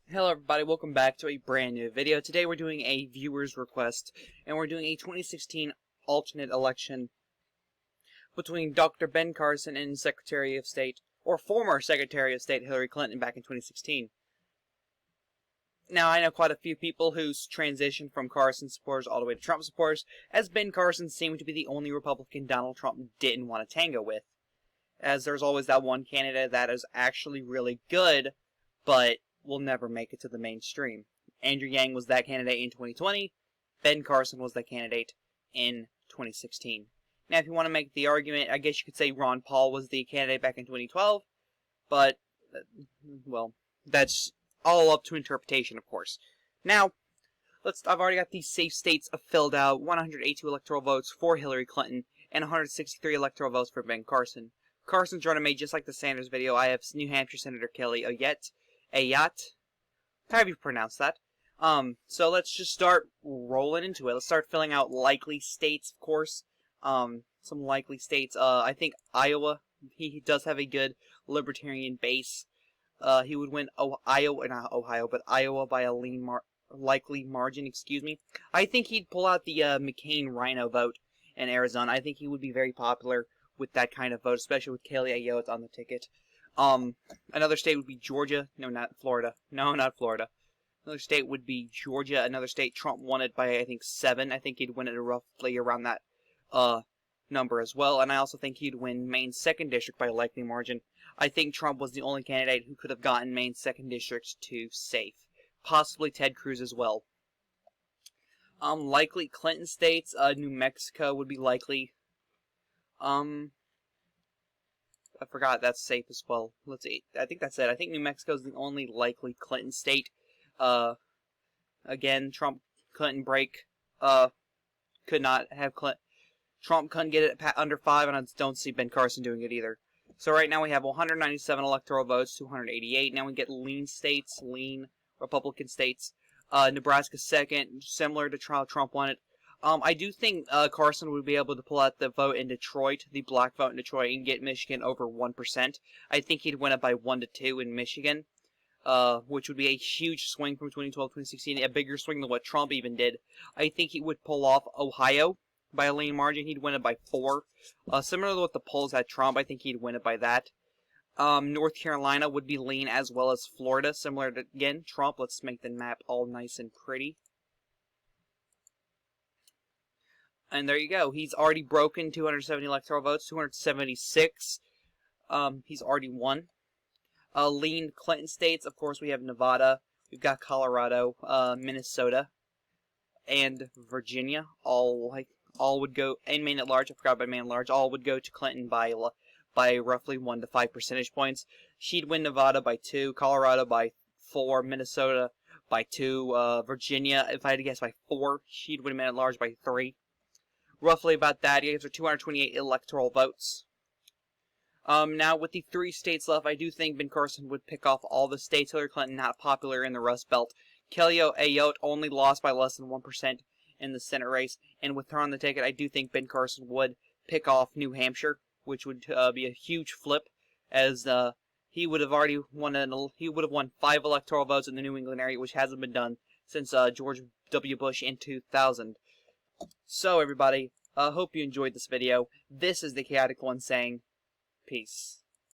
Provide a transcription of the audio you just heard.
Hello everybody, welcome back to a brand new video. Today we're doing a viewer's request, and we're doing a 2016 alternate election between Dr. Ben Carson and Secretary of State, or former Secretary of State Hillary Clinton back in 2016. Now, I know quite a few people who's transitioned from Carson supporters all the way to Trump supporters, as Ben Carson seemed to be the only Republican Donald Trump didn't want to tango with. As there's always that one candidate that is actually really good, but will never make it to the mainstream. Andrew Yang was that candidate in 2020. Ben Carson was that candidate in 2016. Now, if you want to make the argument, I guess you could say Ron Paul was the candidate back in 2012, but, well, that's all up to interpretation, of course. Now, I've already got these safe states filled out, 182 electoral votes for Hillary Clinton, and 163 electoral votes for Ben Carson. Carson's running mate, just like the Sanders video. I have New Hampshire Senator Kelly Ayotte, however you pronounce that. So let's just start rolling into it. Let's start filling out likely states, of course. Some likely states. I think Iowa, he does have a good libertarian base. He would win Iowa by a likely margin, excuse me. I think he'd pull out the McCain Rhino vote in Arizona. I think he would be very popular with that kind of vote, especially with Kelly Ayotte on the ticket. Another state would be Georgia. No, not Florida. No, not Florida. Another state would be Georgia. Another state Trump won it by, I think, 7. I think he'd win it roughly around that number as well. And I also think he'd win Maine's 2nd district by a likely margin. I think Trump was the only candidate who could have gotten Maine's 2nd district to safe. Possibly Ted Cruz as well. Likely Clinton states. New Mexico would be likely. I forgot that's safe as well. Let's see. I think that's it. I think New Mexico is the only likely Clinton state. Again, Trump couldn't break. Could not have Clinton. Trump couldn't get it under 5, and I don't see Ben Carson doing it either. So right now we have 197 electoral votes, 288. Now we get lean states, lean Republican states. Nebraska 2nd, similar to Trump won it. I do think Carson would be able to pull out the vote in Detroit, the black vote in Detroit, and get Michigan over 1%. I think he'd win it by 1 to 2 in Michigan, which would be a huge swing from 2012 to 2016, a bigger swing than what Trump even did. I think he would pull off Ohio by a lean margin. He'd win it by 4. Similar to what the polls had Trump, I think he'd win it by that. North Carolina would be lean, as well as Florida, similar to, again, Trump. Let's make the map all nice and pretty. And there you go. He's already broken 270 electoral votes, 276. He's already won. Lean Clinton states, of course, we have Nevada, we've got Colorado, Minnesota, and Virginia. All would go, and Maine at large. I forgot about Maine at large. All would go to Clinton by roughly 1 to 5 percentage points. She'd win Nevada by 2, Colorado by 4, Minnesota by 2, Virginia, if I had to guess, by 4. She'd win Maine at large by 3. Roughly about that. He gives her 228 electoral votes. Now, with the 3 states left, I do think Ben Carson would pick off all the states Hillary Clinton not popular in the Rust Belt. Kelly Ayotte only lost by less than 1% in the Senate race, and with her on the ticket, I do think Ben Carson would pick off New Hampshire, which would be a huge flip, as he would have already won. He would have won 5 electoral votes in the New England area, which hasn't been done since George W. Bush in 2000. So, everybody, hope you enjoyed this video. This is the Chaotic One saying, peace.